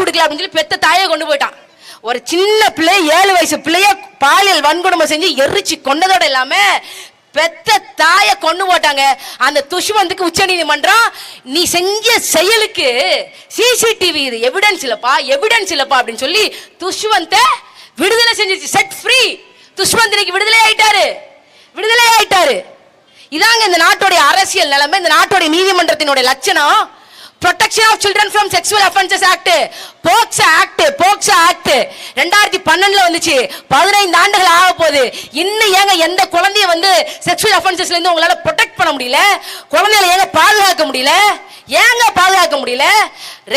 கொடுக்கல அப்படின்னு சொல்லி பெத்த தாயை கொண்டு போயிட்டான். ஒரு சின்ன பிள்ளை 7 வயசு பிள்ளைய பாலியல் வன்கொடுமை செஞ்சு எரிச்சு கொண்டதோட இல்லாம பெத்த தாயை கொண்டு போட்டாங்க. அந்த துஷ்வந்துக்கு உச்ச நீதிமன்றம் நீ செஞ்ச செயலுக்கு சிசிடிவி இது எவிடன்ஸ் இல்லப்பா அப்படின்னு சொல்லி துஷ்வந்த விடுதலை செஞ்சிருச்சு. Set free. துஷ்வந்த் இன்னைக்கு விடுதலை ஆயிட்டாரு. இதாங்க இந்த நாட்டோட அரசியல் நிலைமை, இந்த நாட்டோட நீதிமன்றத்தினுடைய லட்சணம். Protection of Children from Sexual Offences Act, POCSO act 2012 வந்துச்சு. 15 ஆண்டுகள் ஆக போகுது. இன்னும் ஏங்க எந்த குழந்தைய வந்து செக்ஷுவல் அஃபென்சஸ்ல இருந்து உங்களால ப்ரொடெக்ட் பண்ண முடியல? குழந்தைகளை ஏங்க பாதுகாக்க முடியல?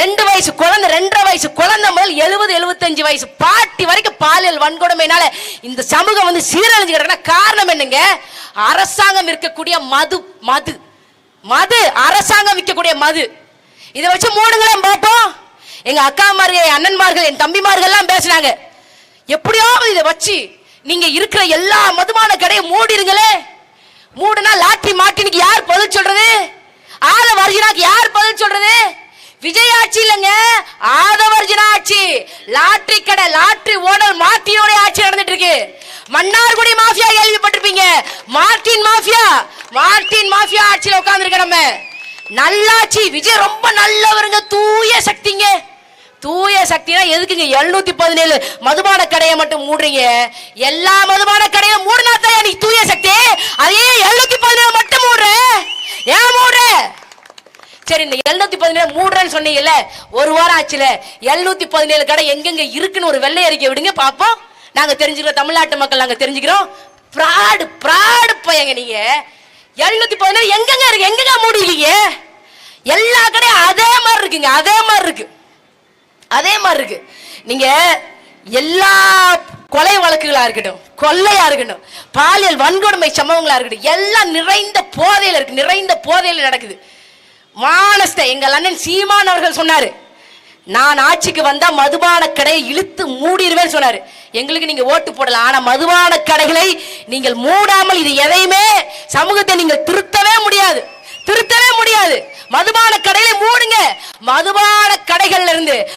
2 வயசு குழந்தை 2.5 வயசு குழந்தை முதல் 70-75 வயசு பாட்டி வரைக்கும் பாலியல் வன்கொடுமையினால இந்த சமூகம் வந்து சீரழிஞ்சு கிடக்குற காரணம் என்னங்க? அரசாங்கம் இருக்கக்கூடிய மது அரசாங்கம் விற்கக்கூடிய மது. இதை வச்சு மூடுங்களேன் பார்ப்போம். எங்க அக்காமார்கள், அண்ணன்மார்கள், என் தம்பிமார்கள் பேசினாங்க. எப்படியாவது இதை வச்சு நீங்க இருக்கிற எல்லா மதுபான கடையை மூடிருங்களே. மூடுனா லாட்டரி மாட்டினுக்கு யார் பதில் சொல்றது? ஆதவர்ஜினாக்கு யார் பதில் சொல்றது? விஜய் ஆட்சி இல்லைங்க, ஆதவர்ஜினா ஆட்சி. லாட்டரி கடை, லாட்டரி ஓனர் மார்ட்டினோட ஆட்சி நடந்துட்டு இருக்கு. மன்னார்குடி மாஃபியா கேள்விப்பட்டிருப்பீங்க. மார்ட்டின் மாஃபியா ஆட்சியில் உட்கார்ந்துருக்க. நம்ம நல்லாட்சி. விஜய் ரொம்ப நல்லவருங்க, தூய சக்திங்க. தூய சக்தினா எதுக்குங்க 717 மதுபான கடையை மட்டும் மூடுறீங்க? எல்லா மதுபான கடையை மூடுனா தான் நீ தூய சக்தி. அதே 717 மட்டும் மூடுற. ஏன் மூடுற? சரி, இந்த 717 மூடுறேன்னு சொன்னீங்கல்ல, ஒரு வாரம் ஆச்சுல. 717 கடை எங்கெங்க இருக்குன்னு ஒரு வெள்ளை அறிக்கை விடுங்க பாப்போம். நாங்க தெரிஞ்சுக்கிறோம், தமிழ்நாட்டு மக்கள் நாங்க தெரிஞ்சுக்கிறோம். பிராடு பையங்க நீங்க. 717 எங்கெங்க இருக்கு? எங்கெங்க மூடிருக்கீங்க? எல்லா கடையும் அதே மாதிரி இருக்குங்க. அதே மாதிரி இருக்கு. நீங்க எல்லா கொலை வழக்குகளா இருக்கட்டும், கொள்ளையா இருக்கட்டும், பாலியல் வன்கொடுமை சம்பவங்களா இருக்கட்டும், எல்லாம் நிறைந்த போதையில நடக்குது. மானஸ்த எங்கள் அண்ணன் சீமான் அவர்கள் சொன்னாரு, நான் ஆட்சிக்கு வந்தா மதுபான கடையை இழுத்து மூடிடுவேன் சொன்னாரு. எங்களுக்கு நீங்க ஓட்டு போடலாம், ஆனா மதுபான கடைகளை நீங்கள் மூடாமல் இது எதையுமே சமூகத்தை நீங்கள் திருத்தவே முடியாது. மதுபான கடைகளை மூடுங்க. மதுபான கடைகள்ல இருந்து